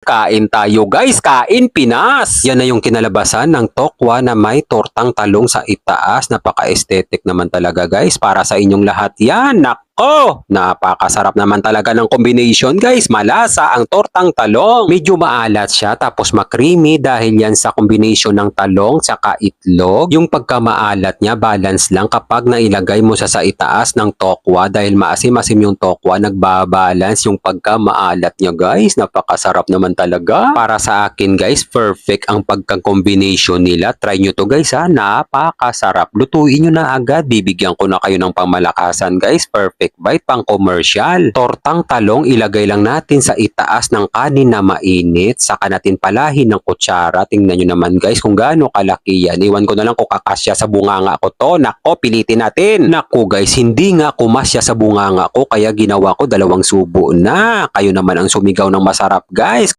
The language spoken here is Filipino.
kain tayo guys, kain Pinas! Yan na yung kinalabasan ng tokwa na may tortang talong sa itaas. Napaka-aesthetic naman talaga guys, para sa inyong lahat yan. Nako! Napakasarap naman talaga ng combination guys. Malasa ang tortang talong. Medyo maalat siya tapos makreamy dahil yan sa combination ng talong tsaka itlog. Yung pagkamaalat niya balance lang kapag nailagay mo sa itaas ng tokwa dahil maasim-asim yung tokwa, nagbabalance yung pagkamaalat niya guys. Napakasarap naman talaga. Para sa akin guys, perfect ang pagka-combination nila. Try nyo to guys ha. Napakasarap. Lutuin nyo na agad. Bibigyan ko na kayo ng pamalakasan guys. Perfect bite pang commercial. Tortang talong ilagay lang natin sa itaas ng kanin na mainit. Saka natin palahin ng kutsara. Tingnan nyo naman guys kung gaano kalaki yan. Iwan ko na lang kung kakasya sa bunganga ko to. Nako, pilitin natin. Nako guys, hindi nga kumasya sa bunganga ko kaya ginawa ko 2 subo na. Kayo naman ang sumigaw ng masarap guys.